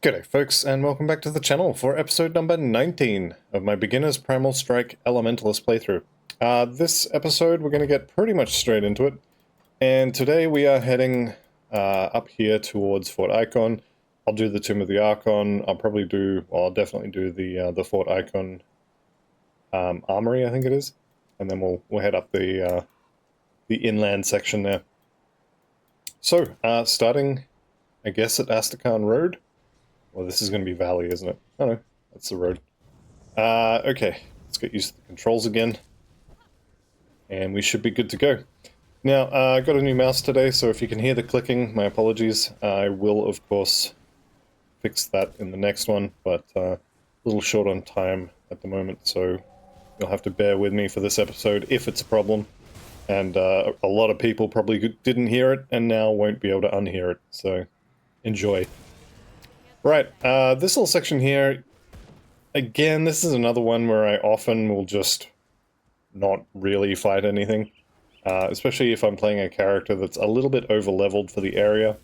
G'day folks, and welcome back to the channel for episode number 19 of my Beginner's Primal Strike Elementalist playthrough. This episode we're going to get pretty much straight into it, and today we are heading up here towards Fort Ikon. I'll do the Tomb of the Archon. I'll definitely do the Fort Ikon Armory, I think it is, and then we'll head up the inland section there. So, starting, I guess, at Astrakhan Road. Well, this is going to be Valley, isn't it? Oh no, that's the road. Okay, let's get used to the controls again. And we should be good to go. Now, I got a new mouse today, so if you can hear the clicking, my apologies. I will, of course, fix that in the next one, but a little short on time at the moment, so you'll have to bear with me for this episode if it's a problem. And a lot of people probably didn't hear it, and now won't be able to unhear it, so enjoy. Right, this little section here, again, this is another one where I often will just not really fight anything, especially if I'm playing a character that's a little bit over-leveled for the area.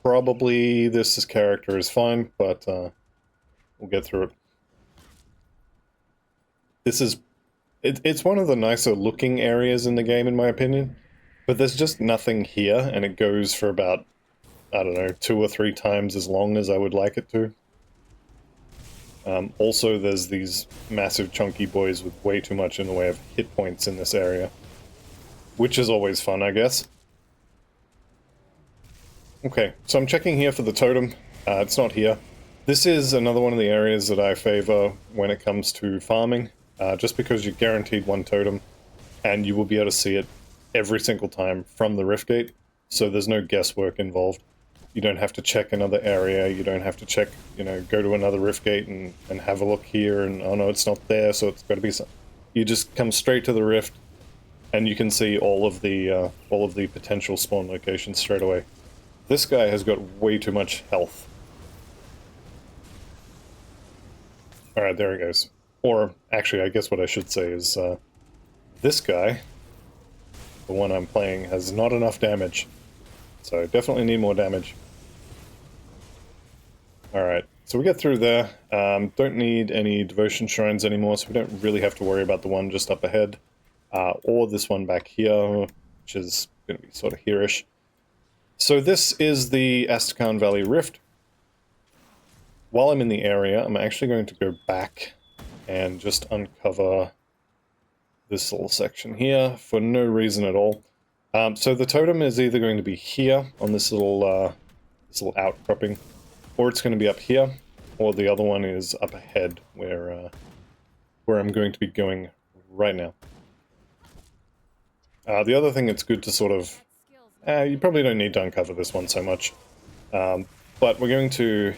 Probably this character is fine, but we'll get through it. It's one of the nicer looking areas in the game, in my opinion, but there's just nothing here, and it goes for about, I don't know, 2 or 3 times as long as I would like it to. Also, there's these massive chunky boys with way too much in the way of hit points in this area, which is always fun, I guess. Okay, so I'm checking here for the totem. It's not here. This is another one of the areas that I favor when it comes to farming, just because you're guaranteed one totem, and you will be able to see it every single time from the Rift Gate, so there's no guesswork involved. You don't have to check another area, you don't have to check, go to another Rift Gate and have a look here and, oh no, it's not there, so it's got to be something. You just come straight to the Rift, and you can see all of the potential spawn locations straight away. This guy has got way too much health. Alright, there he goes. Or, actually, I guess what I should say is, this guy, the one I'm playing, has not enough damage. So, definitely need more damage. Alright, so we get through there. Don't need any devotion shrines anymore, so we don't really have to worry about the one just up ahead. Or this one back here, which is going to be sort of here-ish. So this is the Astrakhan Valley Rift. While I'm in the area, I'm actually going to go back and just uncover this little section here for no reason at all. So the totem is either going to be here on this little outcropping, or it's going to be up here, or the other one is up ahead where I'm going to be going right now. The other thing that's good to sort of... you probably don't need to uncover this one so much, but we're going to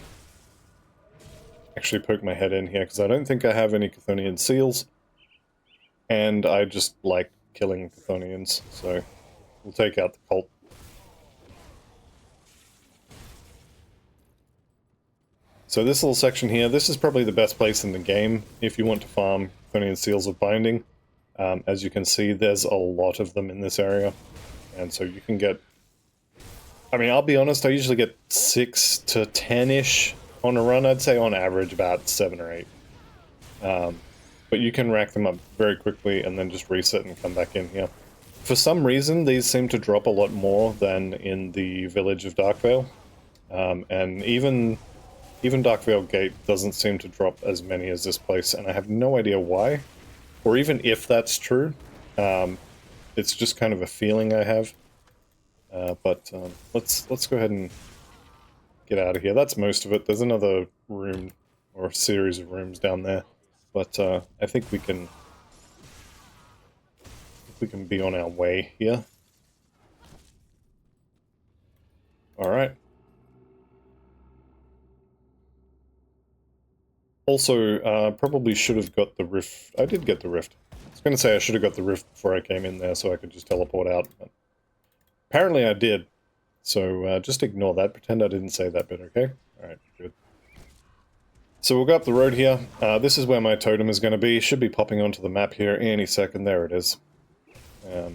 actually poke my head in here, because I don't think I have any Chthonian seals, and I just like killing Chthonians, so we'll take out the cult. So this little section here, this is probably the best place in the game if you want to farm Chthonian Seals of Binding. As you can see, there's a lot of them in this area, and so you can get... I mean, I'll be honest, I usually get 6 to 10-ish on a run. I'd say on average about 7 or 8. But you can rack them up very quickly and then just reset and come back in here. For some reason, these seem to drop a lot more than in the village of Darkvale. And even Darkvale Gate doesn't seem to drop as many as this place, and I have no idea why. Or even if that's true. It's just kind of a feeling I have. But let's go ahead and get out of here. That's most of it. There's another room, or a series of rooms down there. But I think we can be on our way here. Alright. Also, probably should have got the rift. I did get the rift. I was going to say I should have got the rift before I came in there so I could just teleport out. But apparently I did. So just ignore that. Pretend I didn't say that bit, okay? Alright, good. So we'll go up the road here. This is where my totem is going to be. Should be popping onto the map here any second. There it is. But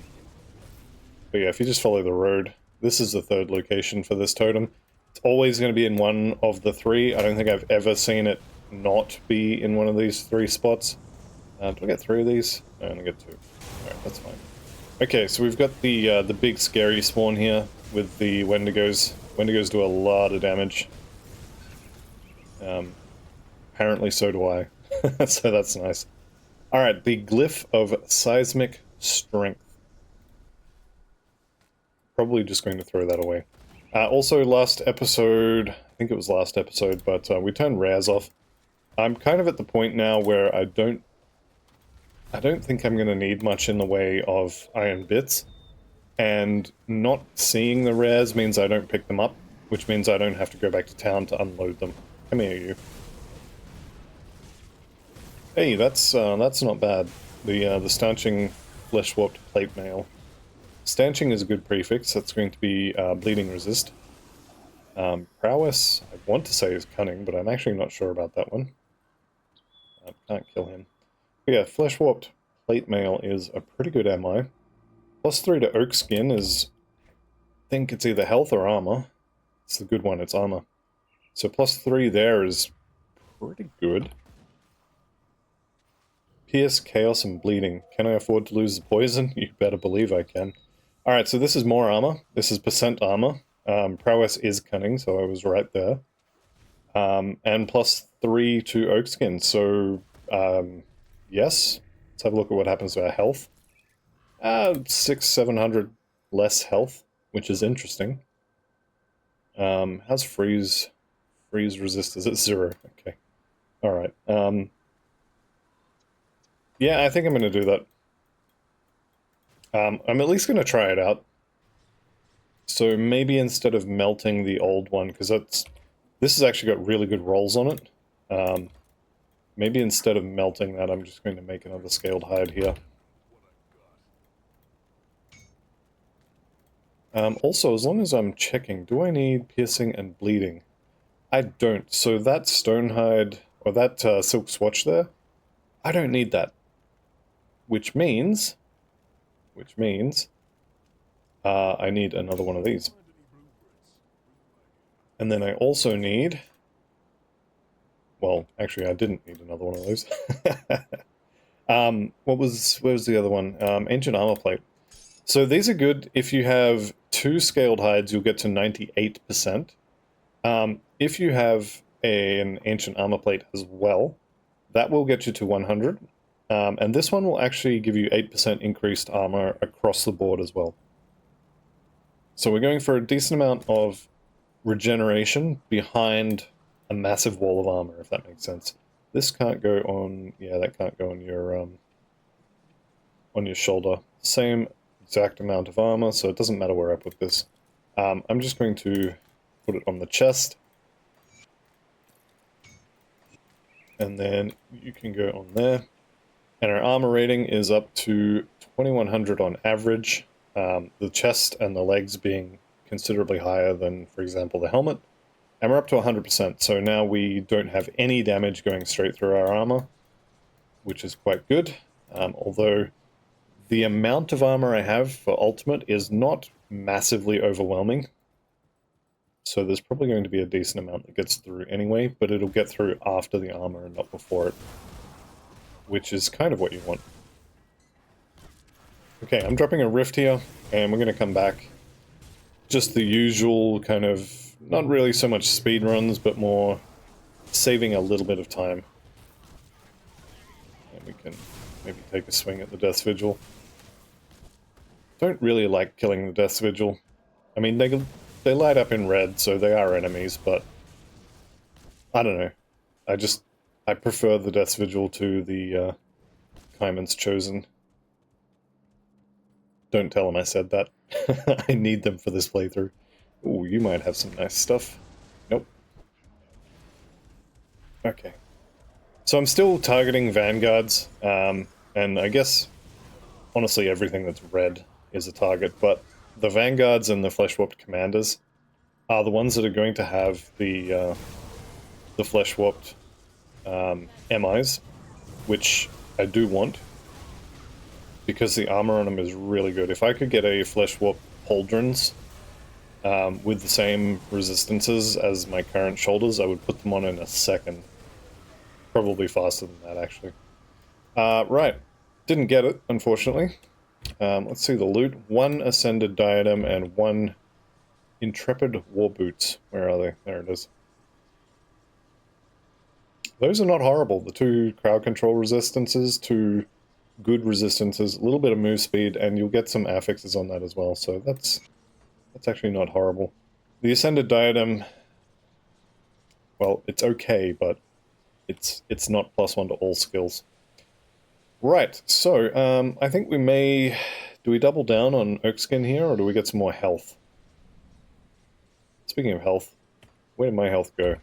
yeah, if you just follow the road, this is the third location for this totem. It's always going to be in one of the three. I don't think I've ever seen it not be in one of these three spots. Do I get three of these? I only get two. Alright, that's fine. Okay, so we've got the big scary spawn here with the Wendigos. Wendigos do a lot of damage. Apparently so do I. So that's nice. Alright, the Glyph of Seismic Strength. Probably just going to throw that away. Also, last episode, I think it was last episode, but we turned rares off. I'm kind of at the point now where I don't think I'm going to need much in the way of iron bits, and not seeing the rares means I don't pick them up, which means I don't have to go back to town to unload them. Come here, you. Hey, that's not bad. The stanching flesh-warped plate mail. Stanching is a good prefix. That's going to be bleeding resist. Prowess, I want to say is cunning, but I'm actually not sure about that one. Can't kill him. But yeah, flesh-warped plate mail is a pretty good MI. +3 to oak skin is, I think it's either health or armor. It's the good one, it's armor. So +3 there is pretty good. Pierce, chaos, and bleeding. Can I afford to lose the poison? You better believe I can. Alright, so this is more armor. This is percent armor. Prowess is cunning, so I was right there. And +3 to oak skin, so yes. Let's have a look at what happens to our health. 600-700 less health, which is interesting. How's freeze resist? Is it 0? Okay. Alright. Yeah, I think I'm going to do that. I'm at least going to try it out. So maybe instead of melting the old one, because this has actually got really good rolls on it. Maybe instead of melting that, I'm just going to make another scaled hide here. Also, as long as I'm checking, do I need piercing and bleeding? I don't. So that stone hide, or that silk swatch there, I don't need that. Which means I need another one of these. And then I also need, well, actually I didn't need another one of those. Where was the other one? Ancient armor plate. So these are good. If you have 2 scaled hides, you'll get to 98%. If you have an ancient armor plate as well, that will get you to 100. And this one will actually give you 8% increased armor across the board as well. So we're going for a decent amount of regeneration behind a massive wall of armor, if that makes sense. This can't go on, yeah, that can't go on your shoulder. Same exact amount of armor, so it doesn't matter where I put this. I'm just going to put it on the chest. And then you can go on there. And our armor rating is up to 2100 on average. The chest and the legs being considerably higher than, for example, the helmet. And we're up to 100%, so now we don't have any damage going straight through our armor, which is quite good. Although the amount of armor I have for ultimate is not massively overwhelming. So there's probably going to be a decent amount that gets through anyway, but it'll get through after the armor and not before it, which is kind of what you want. Okay, I'm dropping a rift here, and we're going to come back. Just the usual kind of, not really so much speed runs, but more saving a little bit of time. And we can maybe take a swing at the Death's Vigil. Don't really like killing the Death's Vigil. I mean, they light up in red, so they are enemies, but I don't know. I prefer the Death's Vigil to the Kaiman's Chosen. Don't tell him I said that. I need them for this playthrough. Ooh, you might have some nice stuff. Nope. Okay. So I'm still targeting Vanguards, and I guess, honestly, everything that's red is a target, but the Vanguards and the Flesh-Warped Commanders are the ones that are going to have the Flesh-Warped MIs, which I do want, because the armor on them is really good. If I could get a Flesh-Warped Pauldrons, with the same resistances as my current shoulders, I would put them on in a second. Probably faster than that, actually. Right. Didn't get it, unfortunately. Let's see the loot. 1 Ascended Diadem and 1 Intrepid War Boots. Where are they? There it is. Those are not horrible. The 2 crowd control resistances, 2 good resistances, a little bit of move speed, and you'll get some affixes on that as well, so that's actually not horrible. The Ascended Diadem, well, it's okay, but it's not +1 to all skills. Right, so I think we may... Do we double down on Oakskin here, or do we get some more health? Speaking of health, where did my health go?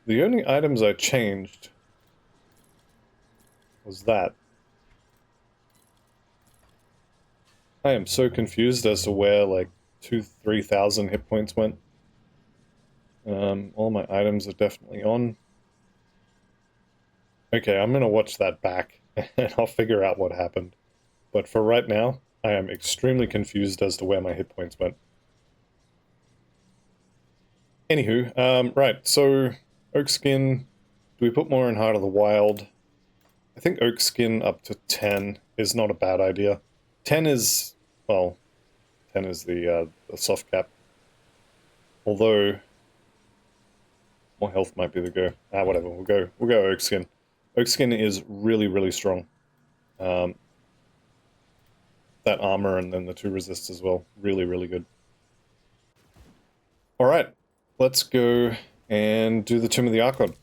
The only items I changed was that. I am so confused as to where, like, 2,000-3,000 hit points went. All my items are definitely on. Okay, I'm gonna watch that back, and I'll figure out what happened. But for right now, I am extremely confused as to where my hit points went. Anywho, right, so Oakskin, do we put more in Heart of the Wild? I think Oakskin up to 10 is not a bad idea. 10 is, well, 10 is the soft cap. Although, more health might be the go. Whatever, we'll go Oakskin. Oakskin is really, really strong. That armor and then the 2 resists as well. Really, really good. Alright, let's go and do the Tomb of the Archon.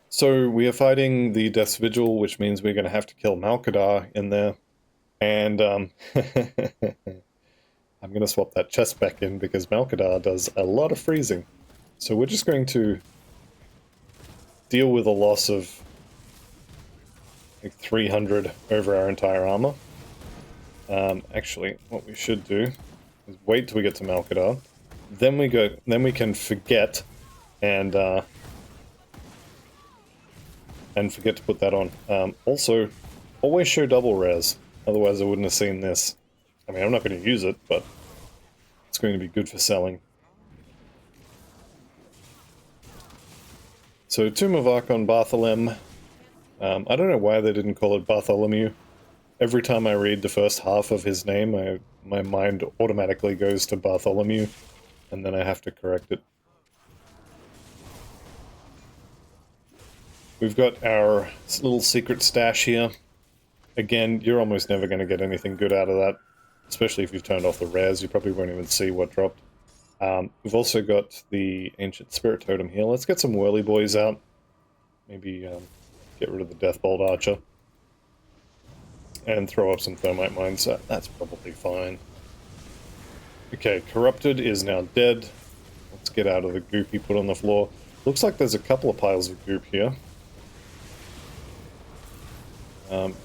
So we are fighting the Death's Vigil, which means we're going to have to kill Malkadar in there. And I'm going to swap that chest back in because Malkadar does a lot of freezing. So we're just going to deal with a loss of like 300 over our entire armor. Actually, what we should do is wait till we get to Malkadar. Then we can forget and forget to put that on. Also, always show double res, otherwise I wouldn't have seen this. I mean, I'm not going to use it, but it's going to be good for selling. So, Tomb of Archon Bartholem. I don't know why they didn't call it Bartholomew. Every time I read the first half of his name, my mind automatically goes to Bartholomew, and then I have to correct it. We've got our little secret stash here. Again, you're almost never going to get anything good out of that, especially if you've turned off the rares. You probably won't even see what dropped. We've also got the Ancient Spirit Totem here. Let's get some whirly boys out. Maybe get rid of the Deathbolt Archer. And throw up some Thermite Mines. That's probably fine. Okay, Corrupted is now dead. Let's get out of the goop he put on the floor. Looks like there's a couple of piles of goop here.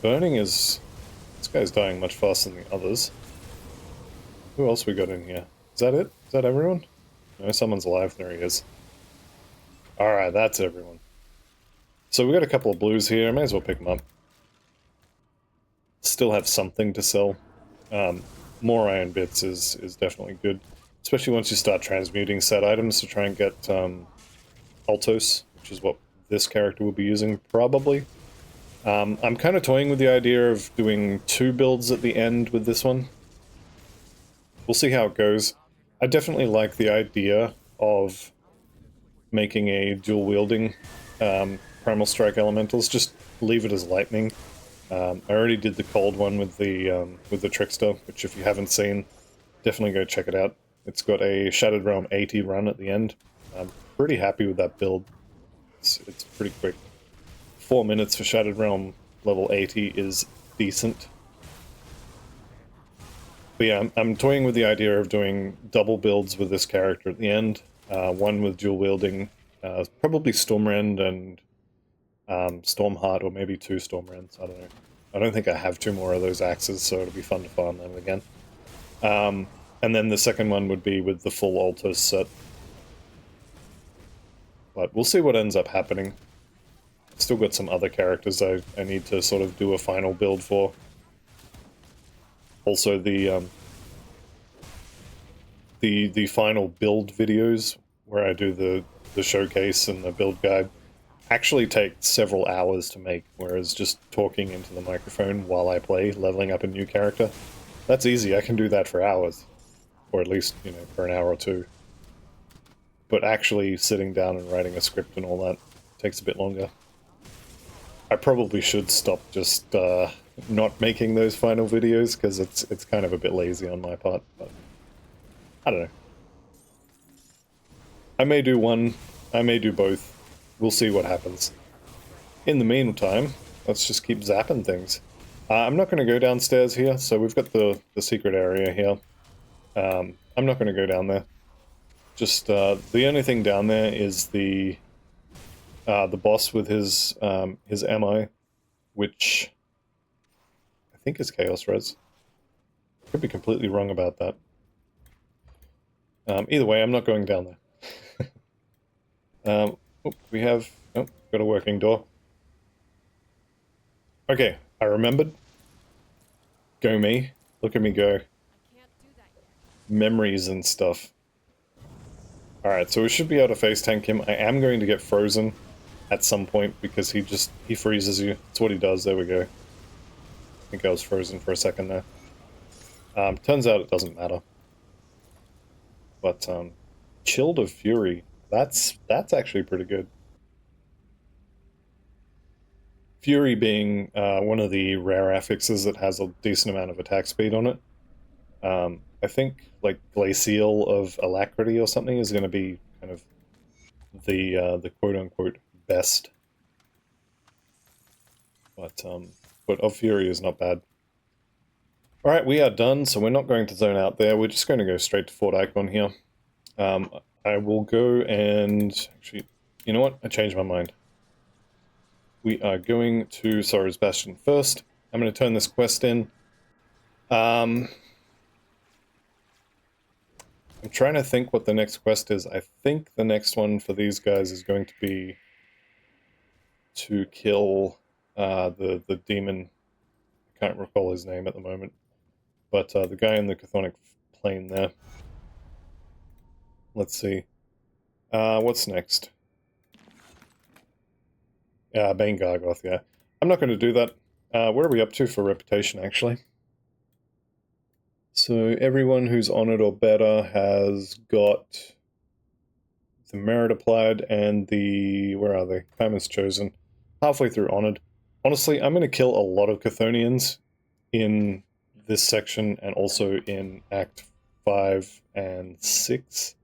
Burning is... This guy's dying much faster than the others. Who else we got in here? Is that it? Is that everyone? No, someone's alive. There he is. Alright, that's everyone. So we got a couple of blues here. I may as well pick them up. Still have something to sell. More iron bits is definitely good. Especially once you start transmuting set items to try and get Altos, which is what this character will be using, probably. I'm kind of toying with the idea of doing 2 builds at the end with this one. We'll see how it goes. I definitely like the idea of making a dual-wielding Primal Strike Elementals. Just leave it as lightning. I already did the cold one with the Trickster, which if you haven't seen, definitely go check it out. It's got a Shattered Realm 80 run at the end. I'm pretty happy with that build. It's pretty quick. 4 minutes for Shattered Realm level 80 is decent. But yeah, I'm toying with the idea of doing double builds with this character at the end. One with dual wielding, probably Stormrend and Stormheart, or maybe 2 Stormrends, I don't know. I don't think I have 2 more of those axes, so it'll be fun to farm them again. And then the second one would be with the full Altos set. But we'll see what ends up happening. Still got some other characters I need to sort of do a final build for. Also, the final build videos where I do the showcase and the build guide actually take several hours to make, whereas just talking into the microphone while I play, leveling up a new character, that's easy. I can do that for hours, or at least, you know, for an hour or two. But actually sitting down and writing a script and all that takes a bit longer. I probably should stop just not making those final videos, because it's kind of a bit lazy on my part, but I don't know. I may do one, I may do both. We'll see what happens. In the meantime, let's just keep zapping things. I'm not going to go downstairs here, so we've got the secret area here. I'm not going to go down there. Just, the only thing down there is the boss with his MI, which I think is Chaos Res. Could be completely wrong about that. Either way, I'm not going down there. We have... Oh, got a working door. Okay, I remembered. Go me. Look at me go. Memories and stuff. Alright, so we should be able to face tank him. I am going to get frozen at some point because he freezes you. That's what he does. There we go. I think I was frozen for a second there. Turns out it doesn't matter. But, Chilled of Fury. That's actually pretty good. Fury being one of the rare affixes that has a decent amount of attack speed on it. I think, like, Glacial of Alacrity or something is going to be kind of the quote-unquote best. But of Fury is not bad. Alright, we are done, so we're not going to zone out there. We're just going to go straight to Fort Ikon here. I will go and... Actually, you know what? I changed my mind. We are going to Sorrow's Bastion first. I'm going to turn this quest in. I'm trying to think what the next quest is. I think the next one for these guys is going to be to kill the demon. I can't recall his name at the moment. But the guy in the chthonic plane there. Let's see. What's next? Bane Gargoth, yeah. I'm not going to do that. Where are we up to for reputation, actually? So everyone who's honored or better has got the merit applied and the... where are they? Famous chosen. Halfway through honored. Honestly, I'm going to kill a lot of Chthonians in this section and also in Act 5 and 6.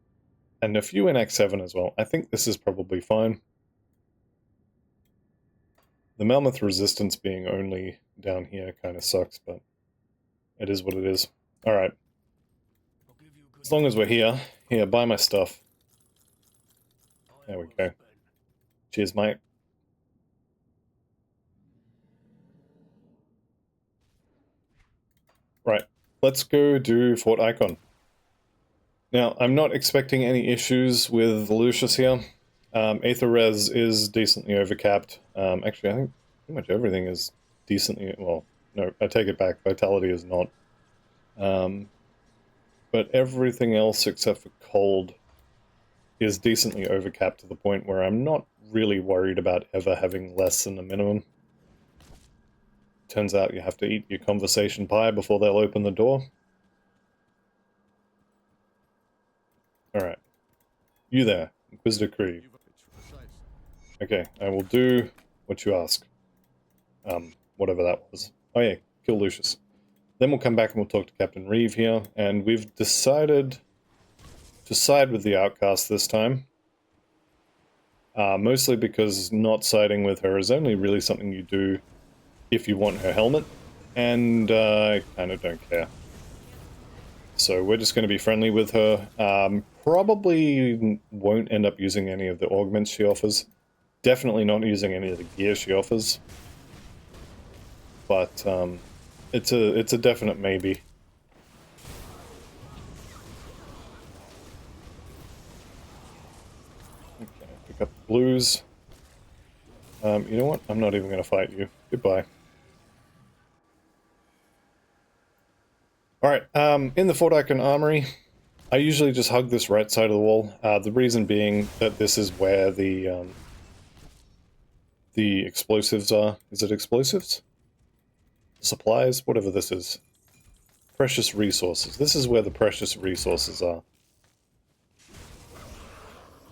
And a few in Act 7 as well. I think this is probably fine. The Mammoth resistance being only down here kind of sucks, but it is what it is. Alright. As long as we're here, buy my stuff. There we go. Cheers, mate. Right, let's go do Fort Ikon. Now, I'm not expecting any issues with Lucius here. Aether Res is decently overcapped. Actually, I think pretty much everything is decently... Well, no, I take it back. Vitality is not. But everything else except for Cold is decently overcapped to the point where I'm not really worried about ever having less than the minimum. Turns out you have to eat your conversation pie before they'll open the door. Alright. You there, Inquisitor Krieg. Okay, I will do what you ask. Whatever that was. Oh yeah, kill Lucius. Then we'll come back and we'll talk to Captain Reeve here, and we've decided to side with the Outcast this time. Mostly because not siding with her is only really something you do if you want her helmet, and I kind of don't care. So we're just going to be friendly with her. Probably won't end up using any of the augments she offers. Definitely not using any of the gear she offers. But it's a definite maybe. Okay, pick up blues. You know what? I'm not even going to fight you. Goodbye. Alright, in the Fort Icon Armory, I usually just hug this right side of the wall. The reason being that this is where the explosives are. Is it explosives? Supplies? Whatever this is. Precious resources. This is where the precious resources are.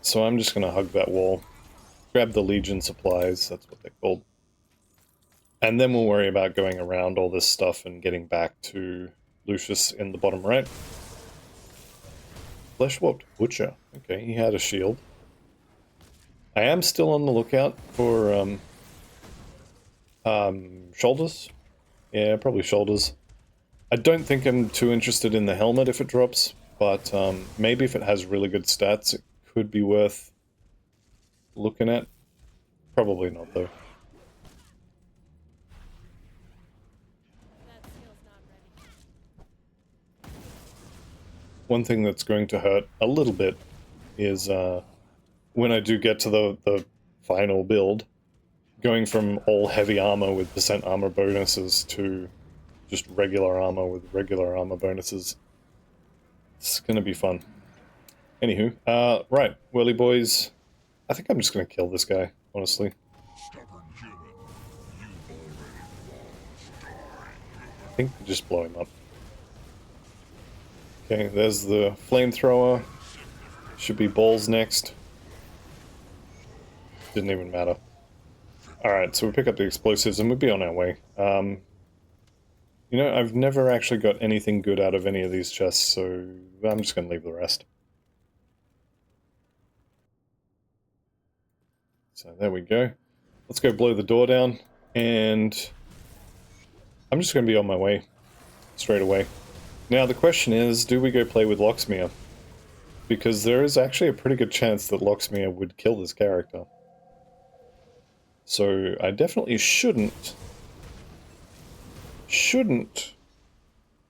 So I'm just going to hug that wall. Grab the Legion supplies, that's what they're called. And then we'll worry about going around all this stuff and getting back to Lucius in the bottom right. Flesh-warped Butcher. Okay, he had a shield. I am still on the lookout for shoulders. Yeah, probably shoulders. I don't think I'm too interested in the helmet if it drops, but maybe if it has really good stats, it could be worth looking at. Probably not, though. One thing that's going to hurt a little bit is when I do get to the final build, going from all heavy armor with percent armor bonuses to just regular armor with regular armor bonuses. It's gonna be fun. Anywho, right, whirly boys. I think I'm just gonna kill this guy, honestly. I think just blow him up. Okay, there's the flamethrower. Should be balls next. Didn't even matter. Alright, so we pick up the explosives and we'll be on our way. You know, I've never actually got anything good out of any of these chests, so I'm just going to leave the rest. So there we go. Let's go blow the door down, and I'm just going to be on my way, straight away. Now the question is, do we go play with Loxmere? Because there is actually a pretty good chance that Loxmere would kill this character. So I definitely shouldn't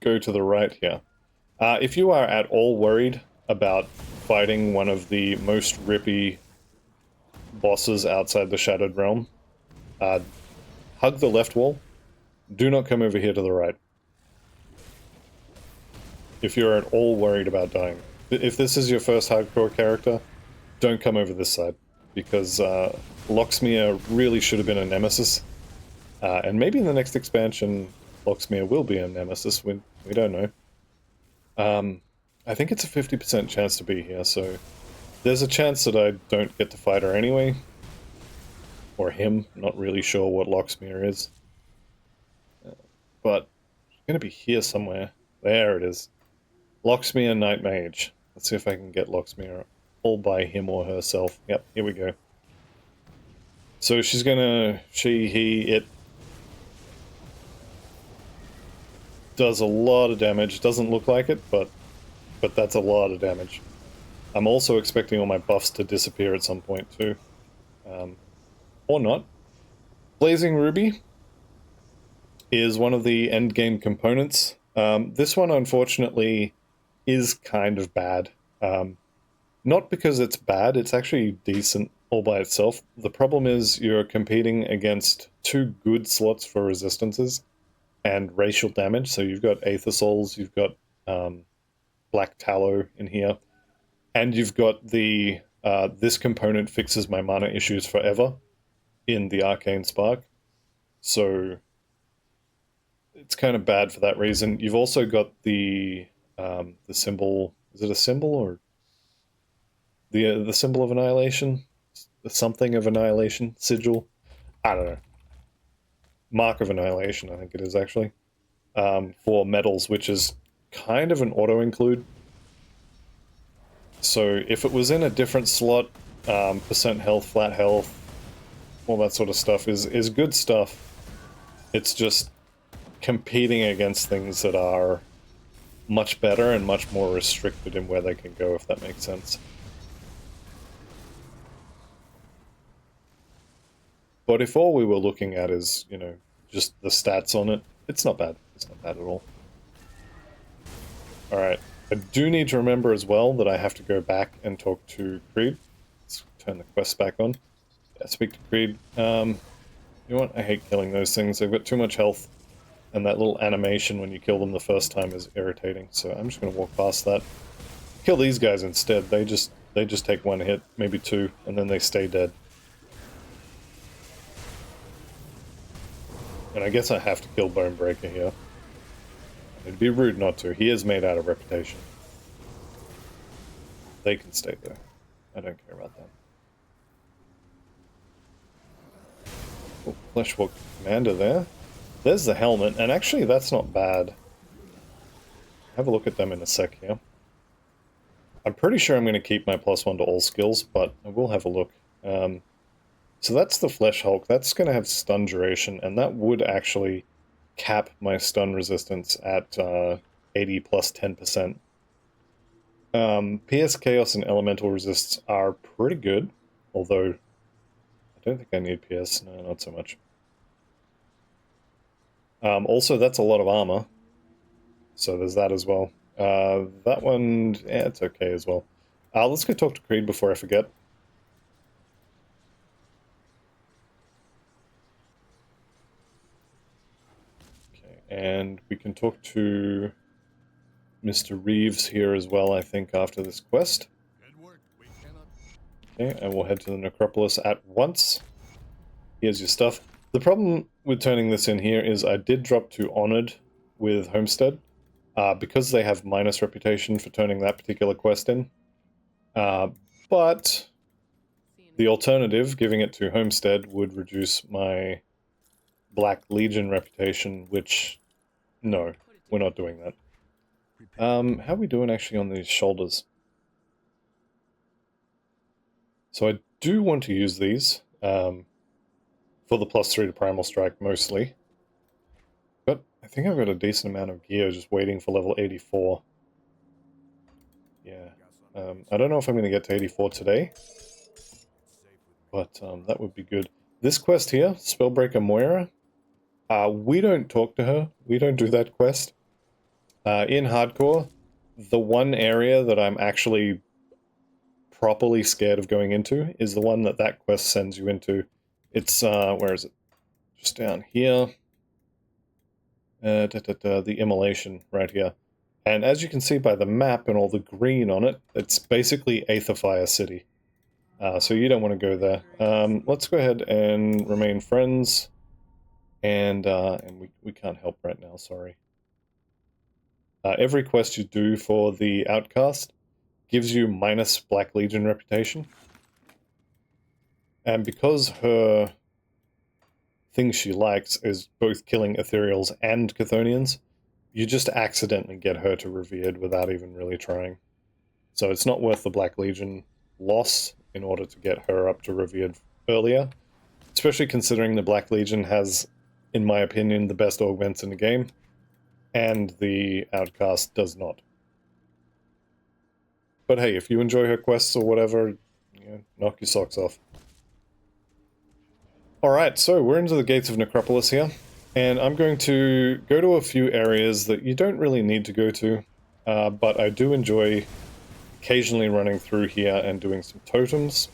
go to the right here. If you are at all worried about fighting one of the most rippy bosses outside the Shadowed Realm, hug the left wall. Do not come over here to the right. If you're at all worried about dying. If this is your first hardcore character, don't come over this side, because Loxmere really should have been a nemesis. And maybe in the next expansion, Loxmere will be a nemesis, we don't know. I think it's a 50% chance to be here, so there's a chance that I don't get to fight her anyway. Or him, not really sure what Loxmere is. But she's gonna be here somewhere. There it is. Loxmere Night Mage. Let's see if I can get Loxmere all by him or herself. Yep, here we go. So she's gonna... it... does a lot of damage. Doesn't look like it, but that's a lot of damage. I'm also expecting all my buffs to disappear at some point too. Or not. Blazing Ruby is one of the endgame components. This one, unfortunately, is kind of bad. Not because it's bad, it's actually decent all by itself. The problem is you're competing against two good slots for resistances and racial damage. So you've got Aether Souls, you've got Black Tallow in here, and you've got the this component fixes my mana issues forever in the Arcane Spark. So it's kind of bad for that reason. You've also got the symbol. Is it a symbol or the symbol of annihilation? The something of annihilation sigil? I don't know. Mark of annihilation, I think it is actually, for metals, which is kind of an auto include. So if it was in a different slot, percent health, flat health, all that sort of stuff is good stuff. It's just competing against things that are much better and much more restricted in where they can go, if that makes sense. But if all we were looking at is, you know, just the stats on it, it's not bad. It's not bad at all. Alright, I do need to remember as well that I have to go back and talk to Creed. Let's turn the quest back on. Yeah, speak to Creed. You know what? I hate killing those things. They've got too much health. And that little animation when you kill them the first time is irritating, so I'm just going to walk past that. Kill these guys instead. They just take one hit, maybe two, and then they stay dead. And I guess I have to kill Bonebreaker here. It'd be rude not to. He is made out of reputation. They can stay there. I don't care about them. Oh, Fleshwalk Commander there. There's the helmet, and actually that's not bad. Have a look at them in a sec here. I'm pretty sure I'm going to keep my +1 to all skills, but I will have a look. So that's the Flesh Hulk. That's going to have stun duration, and that would actually cap my stun resistance at 80 plus 10%. PS Chaos and Elemental resists are pretty good, although I don't think I need PS. No, not so much. Also, that's a lot of armor, so there's that as well. That one, yeah, it's okay as well. Let's go talk to Creed before I forget. Okay, and we can talk to Mr. Reeves here as well, I think, after this quest. Okay, and we'll head to the Necropolis at once. Here's your stuff. The problem with turning this in here is I did drop to Honored with Homestead, because they have minus reputation for turning that particular quest in. But the alternative, giving it to Homestead, would reduce my Black Legion reputation, which, no, we're not doing that. How are we doing actually on these shoulders? So I do want to use these for the +3 to Primal Strike mostly. But I think I've got a decent amount of gear just waiting for level 84. Yeah. I don't know if I'm going to get to 84 today, but that would be good. This quest here, Spellbreaker Moira, we don't talk to her. We don't do that quest. In Hardcore, the one area that I'm actually properly scared of going into is the one that quest sends you into. It's, where is it? Just down here. The Immolation, right here. And as you can see by the map and all the green on it, it's basically Aetherfire City. So you don't want to go there. Let's go ahead and remain friends. And we can't help right now, sorry. Every quest you do for the Outcast gives you minus Black Legion reputation. And because her thing she likes is both killing Ethereals and Chthonians, you just accidentally get her to Revered without even really trying. So it's not worth the Black Legion loss in order to get her up to Revered earlier, especially considering the Black Legion has, in my opinion, the best augments in the game, and the Outcast does not. But hey, if you enjoy her quests or whatever, you know, knock your socks off. Alright, so we're into the gates of Necropolis here, and I'm going to go to a few areas that you don't really need to go to, but I do enjoy occasionally running through here and doing some totems.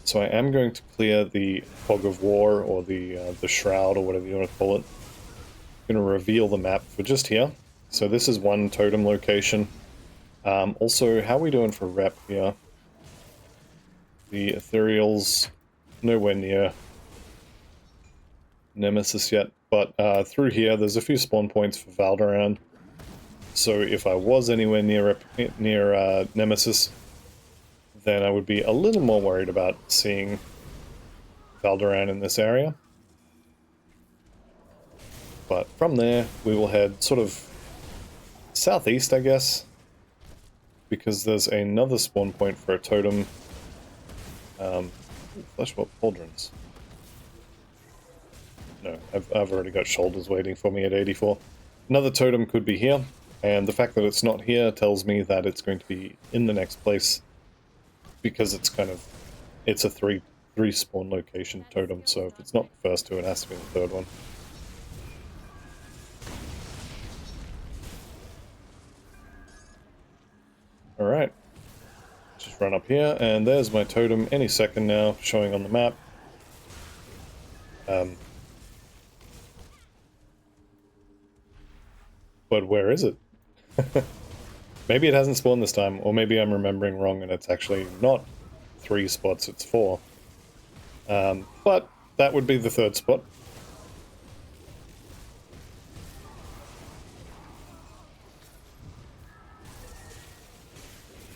So I am going to clear the Fog of War, or the Shroud, or whatever you want to call it. I'm going to reveal the map for just here. So this is one totem location. Also, how are we doing for rep here? The Ethereals, nowhere near Nemesis yet, but through here there's a few spawn points for Valderan. So if I was anywhere near Nemesis, then I would be a little more worried about seeing Valderan in this area. But from there, we will head sort of southeast, I guess, because there's another spawn point for a totem. Fleshwalk Pauldrons. No, I've already got shoulders waiting for me at 84. Another totem could be here, and the fact that it's not here tells me that it's going to be in the next place, because it's a three spawn location totem, so if it's not the first two, it has to be the third one. Alright, just run up here, and there's my totem any second now, showing on the map. But where is it? Maybe it hasn't spawned this time, or maybe I'm remembering wrong and it's actually not 3 spots, it's 4. But that would be the 3rd spot.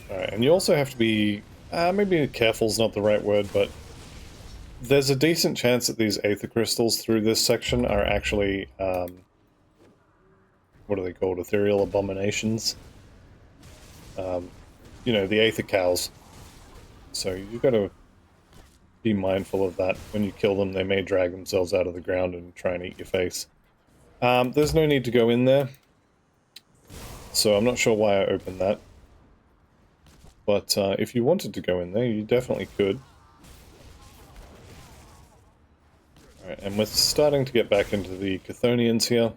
Alright, and you also have to be, maybe careful is not the right word, but there's a decent chance that these aether crystals through this section are actually, what are they called? Ethereal abominations. You know, the aether cows. So you've got to be mindful of that. When you kill them, they may drag themselves out of the ground and try and eat your face. There's no need to go in there. So I'm not sure why I opened that. But if you wanted to go in there, you definitely could. Alright, and we're starting to get back into the Chthonians here.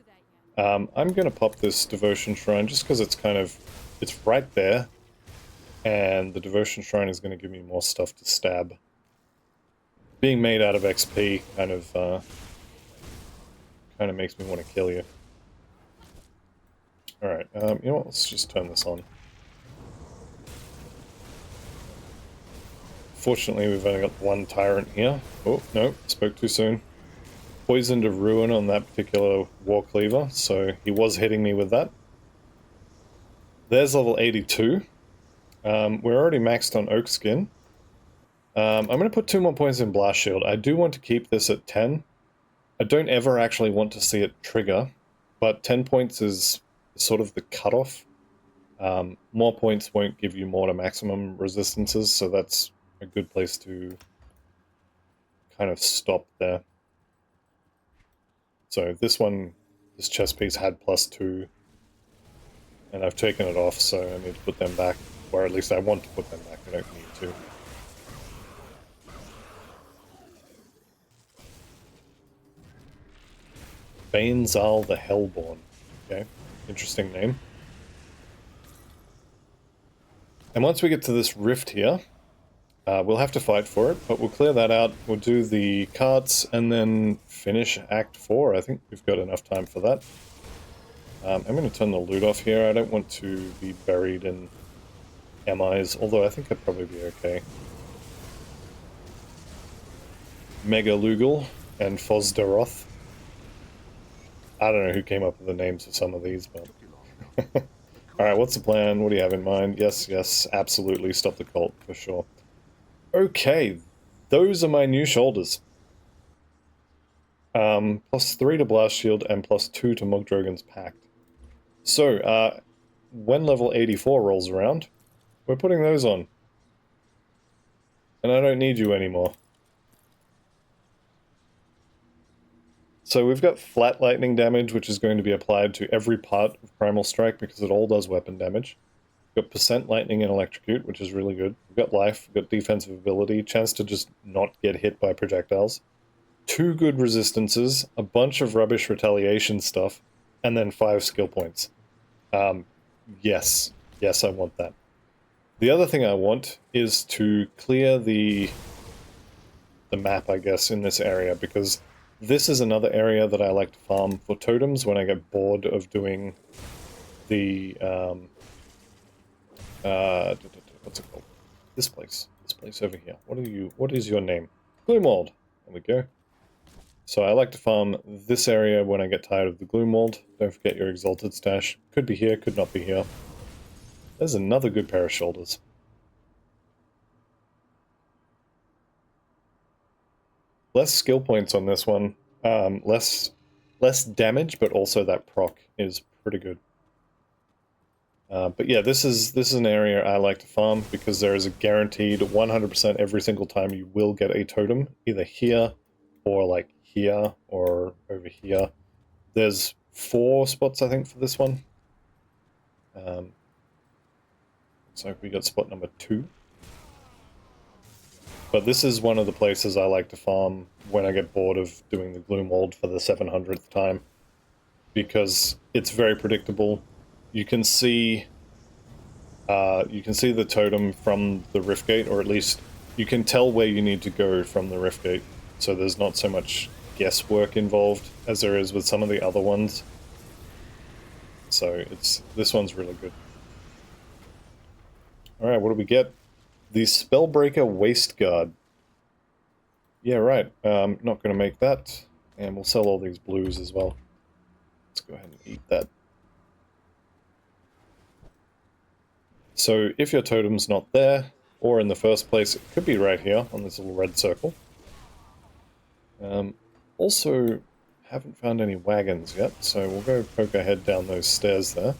I'm going to pop this Devotion Shrine just because it's kind of... it's right there. And the Devotion Shrine is going to give me more stuff to stab. Being made out of XP kind of makes me want to kill you. Alright, you know what, let's just turn this on. Fortunately, we've only got one Tyrant here. Oh, no, spoke too soon. Poisoned of Ruin on that particular War Cleaver, so he was hitting me with that. There's level 82. We're already maxed on Oak Skin. I'm going to put 2 more points in Blast Shield. I do want to keep this at 10. I don't ever actually want to see it trigger, but 10 points is sort of the cutoff. More points won't give you more to maximum resistances, so that's a good place to kind of stop there. So this one, this chest piece had +2, and I've taken it off, so I need to put them back, or at least I want to put them back, I don't need to. Banezal the Hellborn. Okay, interesting name. And once we get to this rift here, we'll have to fight for it, but we'll clear that out. We'll do the carts and then finish Act 4. I think we've got enough time for that. I'm going to turn the loot off here. I don't want to be buried in MIs, although I think I'd probably be okay. Mega Lugal and Fosdaroth. I don't know who came up with the names of some of these, but... Alright, what's the plan? What do you have in mind? Yes, yes, absolutely. Stop the cult, for sure. Okay, those are my new shoulders. +3 to Blast Shield and +2 to Mugdrogan's Pact. So, when level 84 rolls around, we're putting those on. And I don't need you anymore. So we've got flat lightning damage, which is going to be applied to every part of Primal Strike because it all does weapon damage. We've got percent lightning and electrocute, which is really good. We've got life, we've got defensive ability, chance to just not get hit by projectiles. 2 good resistances, a bunch of rubbish retaliation stuff, and then 5 skill points. Yes, I want that. The other thing I want is to clear the map, I guess, in this area, because this is another area that I like to farm for totems when I get bored of doing the, what's it called? This place over here. What is your name? Gloomwald. There we go. So I like to farm this area when I get tired of the Gloomwald. Don't forget your Exalted Stash. Could be here, could not be here. There's another good pair of shoulders. Less skill points on this one. Less damage, but also that proc is pretty good. But yeah, this is an area I like to farm because there is a guaranteed 100% every single time you will get a totem, either here or like here or over here. There's 4 spots, I think, for this one. So we got spot number 2. But this is one of the places I like to farm when I get bored of doing the Gloomwald for the 700th time. Because it's very predictable. You can see the totem from the Rift Gate, or at least you can tell where you need to go from the Rift Gate. So there's not so much guesswork involved as there is with some of the other ones. so this one's really good. Alright, what do we get? The Spellbreaker Waste Guard. Yeah, right. Not going to make that. And we'll sell all these blues as well. Let's go ahead and eat that. So if your totem's not there, or in the first place, it could be right here on this little red circle. Also, haven't found any wagons yet, so we'll go poke our head down those stairs there.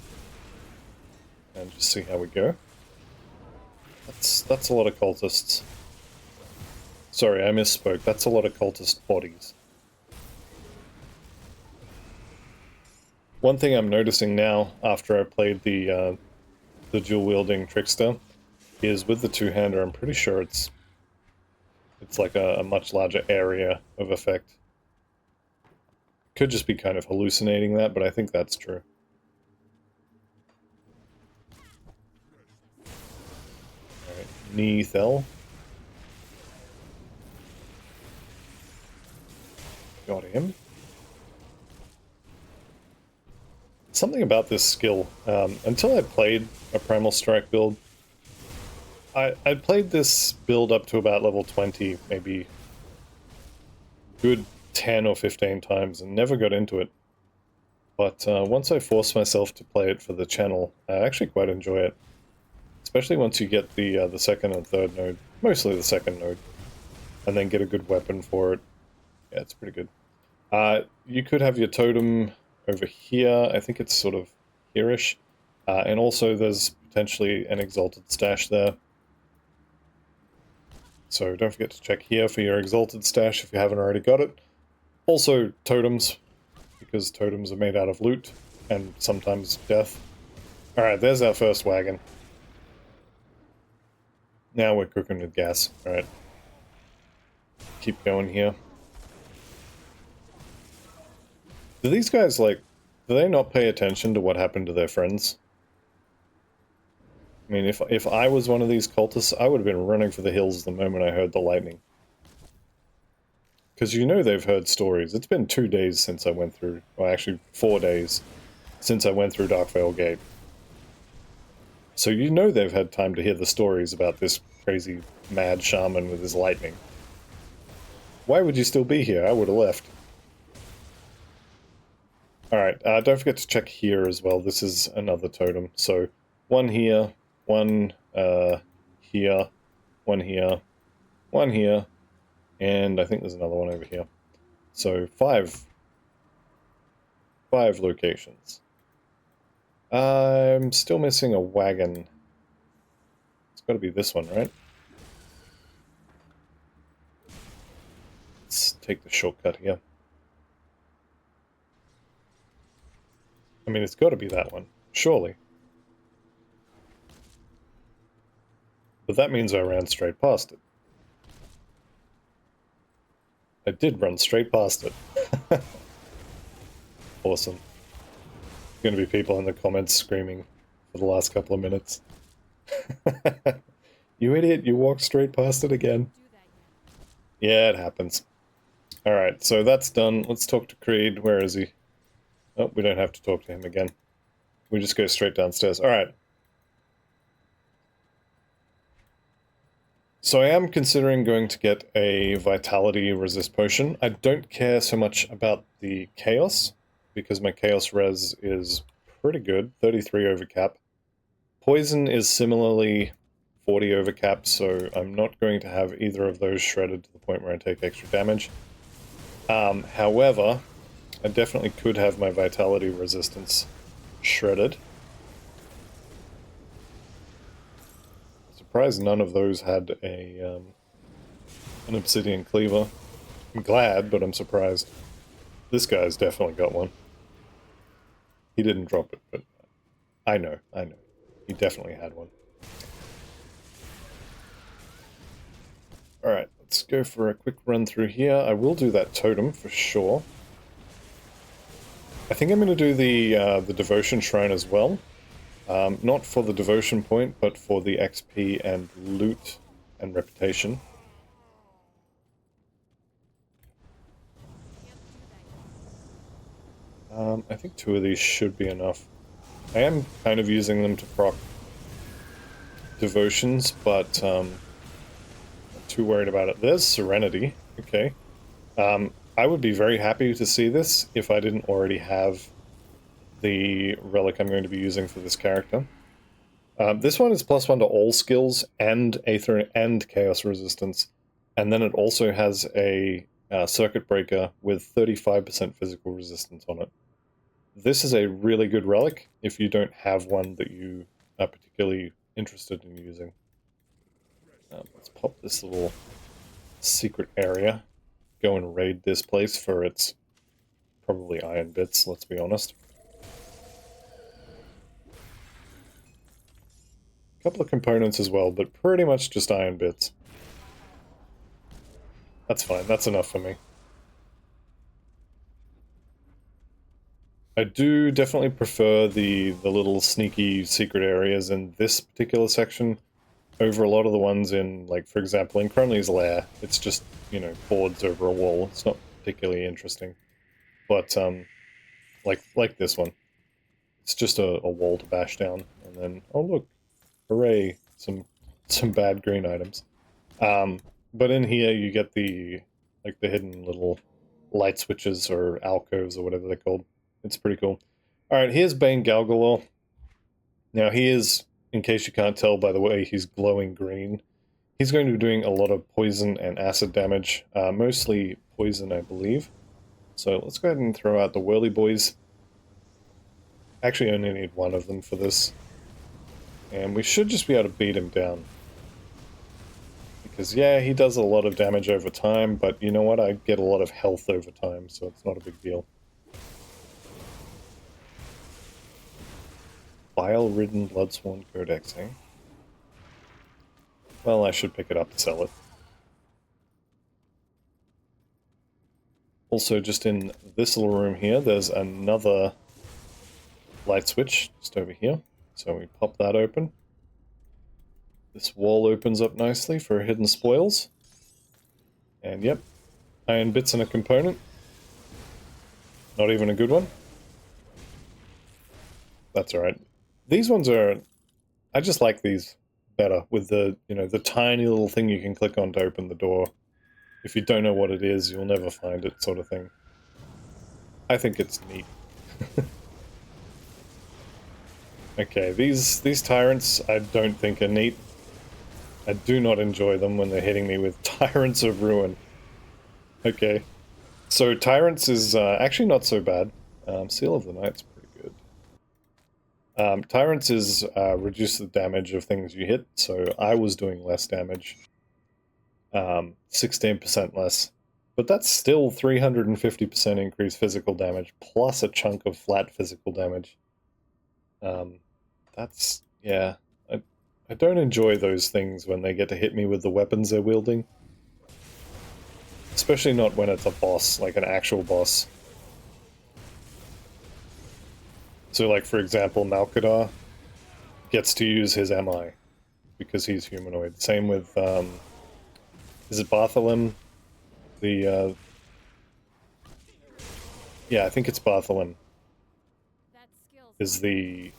And just see how we go. That's a lot of cultists. Sorry, I misspoke. That's a lot of cultist bodies. One thing I'm noticing now, after I played the dual-wielding Trickster, is with the two-hander, I'm pretty sure it's like a much larger area of effect. Could just be kind of hallucinating that, but I think that's true. Alright, Neethel. Got him. Something about this skill, until I played a Primal Strike build, I played this build up to about level 20, maybe good 10 or 15 times, and never got into it. But once I forced myself to play it for the channel, I actually quite enjoy it. Especially once you get the second and third node, mostly the second node, and then get a good weapon for it. Yeah, it's pretty good. You could have your totem over here. I think it's sort of here-ish. And also there's potentially an Exalted Stash there. So don't forget to check here for your Exalted Stash if you haven't already got it. Also totems, because totems are made out of loot, and sometimes death. Alright, there's our first wagon. Now we're cooking with gas. Alright. Keep going here. Do these guys, like, do they not pay attention to what happened to their friends? I mean, if I was one of these cultists, I would have been running for the hills the moment I heard the lightning. Because you know they've heard stories. It's been 2 days since I went through, well actually 4 days since I went through Darkvale Gate. So you know they've had time to hear the stories about this crazy mad shaman with his lightning. Why would you still be here? I would have left. Alright, don't forget to check here as well. This is another totem. So, one here, one here, one here, one here, and I think there's another one over here. So, five locations. I'm still missing a wagon. It's got to be this one, right? Let's take the shortcut here. I mean, it's got to be that one, surely. But that means I ran straight past it. I did run straight past it. Awesome. Going to be people in the comments screaming for the last couple of minutes. You idiot, you walked straight past it again. Yeah, it happens. Alright, so that's done. Let's talk to Creed. Where is he? Oh, we don't have to talk to him again. We just go straight downstairs. Alright. So I am considering going to get a Vitality Resist Potion. I don't care so much about the Chaos, because my Chaos Res is pretty good, 33 over cap. Poison is similarly 40 over cap, so I'm not going to have either of those shredded to the point where I take extra damage. However, I definitely could have my Vitality Resistance shredded. Surprised none of those had a an Obsidian Cleaver. I'm glad, but I'm surprised. This guy's definitely got one. He didn't drop it, but I know. He definitely had one. Alright, let's go for a quick run through here. I will do that totem for sure. I think I'm going to do the Devotion Shrine as well. Not for the Devotion point, but for the XP and loot and reputation. I think 2 of these should be enough. I am kind of using them to proc devotions, but not too worried about it. There's Serenity. Okay. I would be very happy to see this if I didn't already have the relic I'm going to be using for this character. This one is +1 to all skills and Aether and Chaos Resistance, and then it also has a Circuit Breaker with 35% physical resistance on it. This is a really good relic if you don't have one that you are particularly interested in using. Let's pop this little secret area. Go and raid this place for its probably iron bits, let's be honest. A couple of components as well, but pretty much just iron bits. That's fine, that's enough for me. I do definitely prefer the little sneaky secret areas in this particular section over a lot of the ones in, like, for example, in Crowley's Lair. It's just, you know, boards over a wall. It's not particularly interesting. But, like this one. It's just a wall to bash down, and then, oh look, hooray, some bad green items. But in here you get the hidden little light switches or alcoves or whatever they're called. It's pretty cool. Alright, here's Bane Galgalor. Now he is, in case you can't tell by the way he's glowing green, he's going to be doing a lot of poison and acid damage. Mostly poison, I believe. So let's go ahead and throw out the Whirly Boys. Actually only need one of them for this. And we should just be able to beat him down. Because yeah, he does a lot of damage over time, but you know what? I get a lot of health over time, so it's not a big deal. Bile-ridden Bloodsworn Codex, eh? Well, I should pick it up and sell it. Also, just in this little room here, there's another light switch just over here. So we pop that open. This wall opens up nicely for hidden spoils. And yep, iron bits and a component. Not even a good one. That's alright. These ones are... I just like these better with the, you know, the tiny little thing you can click on to open the door. If you don't know what it is, you'll never find it, sort of thing. I think it's neat. Okay, these tyrants I don't think are neat. I do not enjoy them when they're hitting me with Tyrants of Ruin. Okay. So Tyrants is actually not so bad. Seal of the Night's pretty good. Tyrants is reduce the damage of things you hit, so I was doing less damage. 16% less. But that's still 350% increased physical damage, plus a chunk of flat physical damage. That's... yeah. I don't enjoy those things when they get to hit me with the weapons they're wielding. Especially not when it's a boss, like an actual boss. So like, for example, Malkadar gets to use his MI, because he's humanoid. Same with, is it Bartholem? The, yeah, I think it's Bartholem. Is the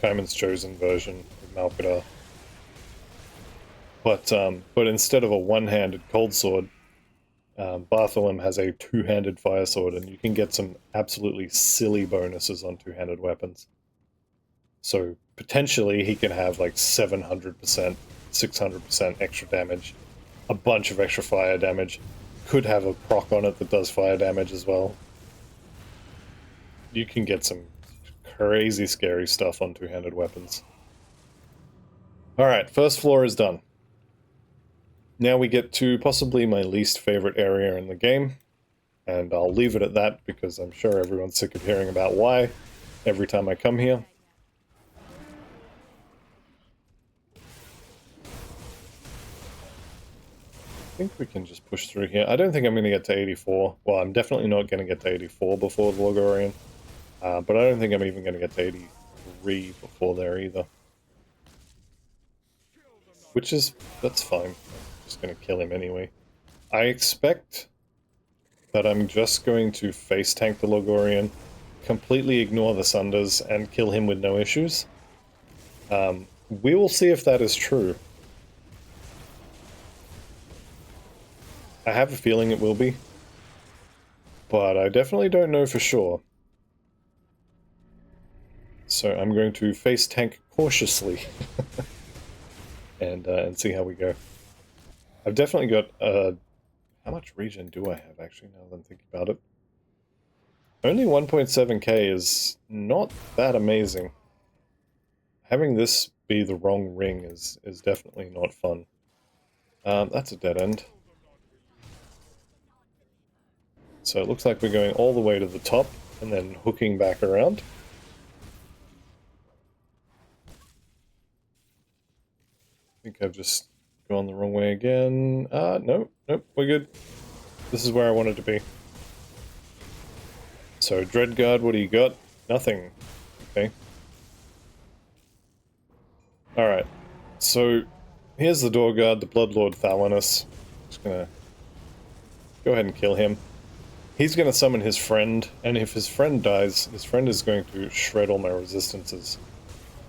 Kaiman's Chosen version of Malkadar. But instead of a one-handed cold sword, Bartholem has a two-handed fire sword, and you can get some absolutely silly bonuses on two-handed weapons. So potentially he can have like 700%, 600% extra damage, a bunch of extra fire damage, could have a proc on it that does fire damage as well. You can get some crazy scary stuff on two-handed weapons. Alright, first floor is done. Now we get to possibly my least favorite area in the game, and I'll leave it at that because I'm sure everyone's sick of hearing about why every time I come here. I think we can just push through here. I don't think I'm going to get to 84. Well, I'm definitely not going to get to 84 before the Loghorrean. But I don't think I'm even going to get to 83 before there either. Which is... that's fine. I'm just going to kill him anyway. I expect that I'm just going to face tank the Loghorrean completely ignore the Sunders and kill him with no issues. We will see if that is true. I have a feeling it will be, but I definitely don't know for sure. So I'm going to face tank cautiously and see how we go. I've definitely got how much regen do I have actually now that I'm thinking about it? Only 1.7k is not that amazing. Having this be the wrong ring is definitely not fun. That's a dead end. So it looks like we're going all the way to the top and then hooking back around. I think I've just gone the wrong way again. Nope, we're good. This is where I wanted to be. So, Dreadguard, what do you got? Nothing. Okay. Alright. So, here's the Door Guard, the Bloodlord Thalanus. Just gonna go ahead and kill him. He's gonna summon his friend, and if his friend dies, his friend is going to shred all my resistances.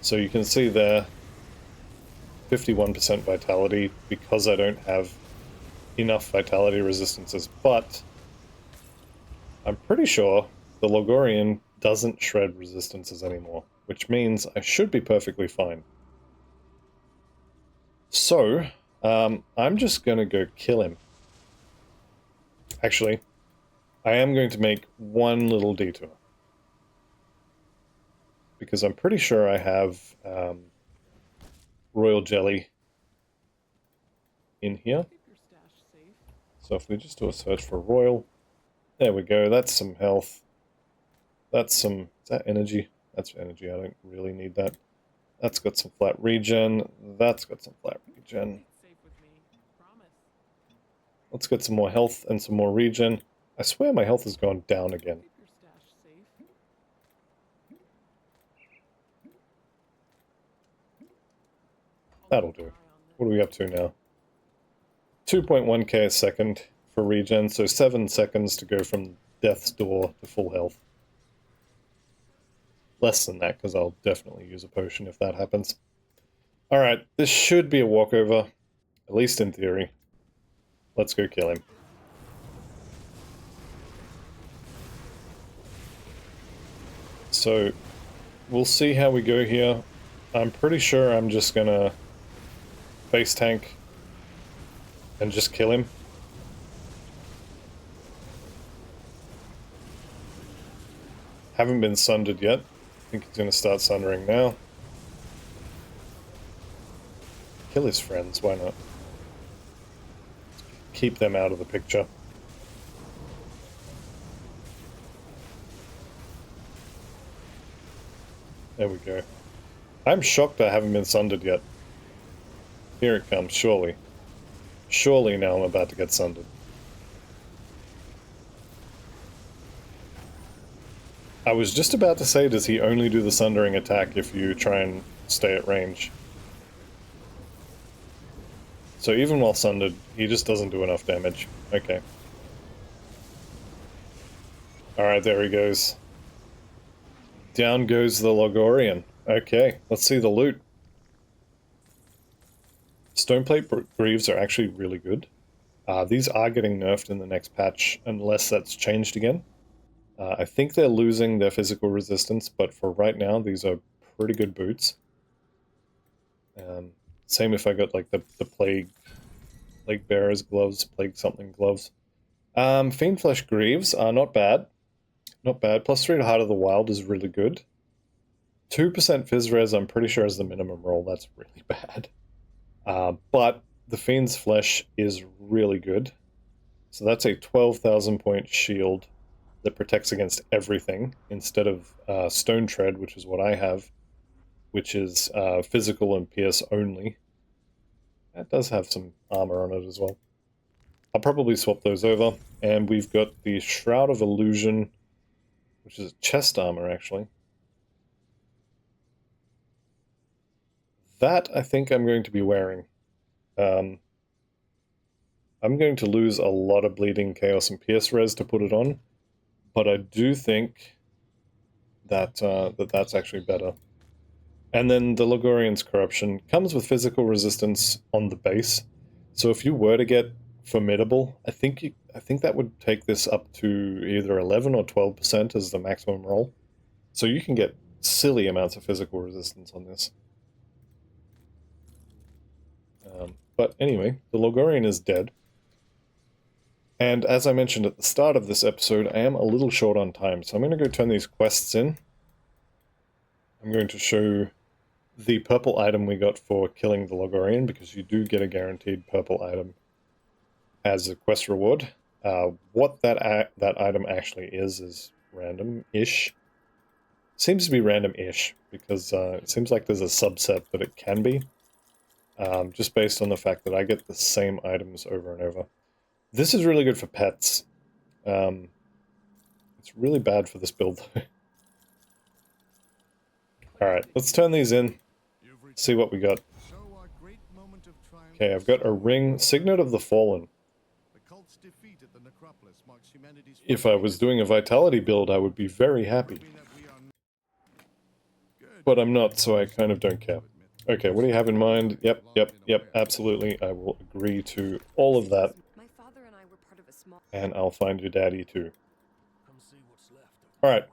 So you can see there, 51% vitality, because I don't have enough vitality resistances, but I'm pretty sure the Loghorrean doesn't shred resistances anymore, which means I should be perfectly fine. So, I'm just gonna go kill him. Actually, I am going to make one little detour. Because I'm pretty sure I have Royal Jelly in here. So if we just do a search for Royal, there we go, that's some health. That's some, is that energy? That's energy, I don't really need that. That's got some flat regen, that's got some flat regen. Let's get some more health and some more regen. I swear my health has gone down again. That'll do. What are we up to now? 2.1k a second for regen, so 7 seconds to go from death's door to full health. Less than that, because I'll definitely use a potion if that happens. Alright, this should be a walkover, at least in theory. Let's go kill him. So, we'll see how we go here. I'm pretty sure I'm just gonna face tank and just kill him. Haven't been sundered yet. I think he's gonna start sundering now. Kill his friends, why not? Keep them out of the picture. There we go. I'm shocked I haven't been sundered yet. Here it comes, surely. Surely now I'm about to get sundered. I was just about to say, does he only do the sundering attack if you try and stay at range? So even while sundered, he just doesn't do enough damage. Okay. Alright, there he goes. Down goes the Loghorrean. Okay, let's see the loot. Stoneplate Greaves are actually really good. These are getting nerfed in the next patch, unless that's changed again. I think they're losing their physical resistance, but for right now, these are pretty good boots. Same if I got like the Plague Bearer's gloves, Plague something gloves. Fiendflesh Greaves are not bad. Not bad. Plus 3 to Heart of the Wild is really good. 2% Phys Res I'm pretty sure is the minimum roll. That's really bad. But the Fiend's Flesh is really good. So that's a 12,000 point shield that protects against everything, instead of Stone Tread, which is what I have, which is physical and pierce only. That does have some armor on it as well. I'll probably swap those over, and we've got the Shroud of Illusion, which is chest armor, actually. That, I think I'm going to be wearing. I'm going to lose a lot of Bleeding, Chaos, and Pierce Res to put it on, but I do think that's actually better. And then the Loghorrean's Corruption comes with physical resistance on the base. So if you were to get Formidable, I think that would take this up to either 11 or 12% as the maximum roll. So you can get silly amounts of physical resistance on this. But anyway, the Loghorrean is dead. And as I mentioned at the start of this episode, I am a little short on time, so I'm going to go turn these quests in. I'm going to show the purple item we got for killing the Loghorrean, because you do get a guaranteed purple item as a quest reward. What that item actually is random-ish. Seems to be random-ish, because it seems like there's a subset that it can be. Just based on the fact that I get the same items over and over. This is really good for pets. It's really bad for this build. Alright, let's turn these in. See what we got. Okay, I've got a ring, Signet of the Fallen. If I was doing a Vitality build, I would be very happy. But I'm not, so I kind of don't care. Okay, what do you have in mind? Yep, absolutely. I will agree to all of that. And I'll find your daddy too. Alright.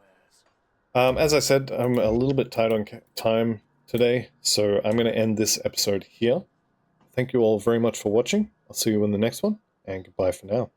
As I said, I'm a little bit tight on time today, so I'm going to end this episode here. Thank you all very much for watching. I'll see you in the next one, and goodbye for now.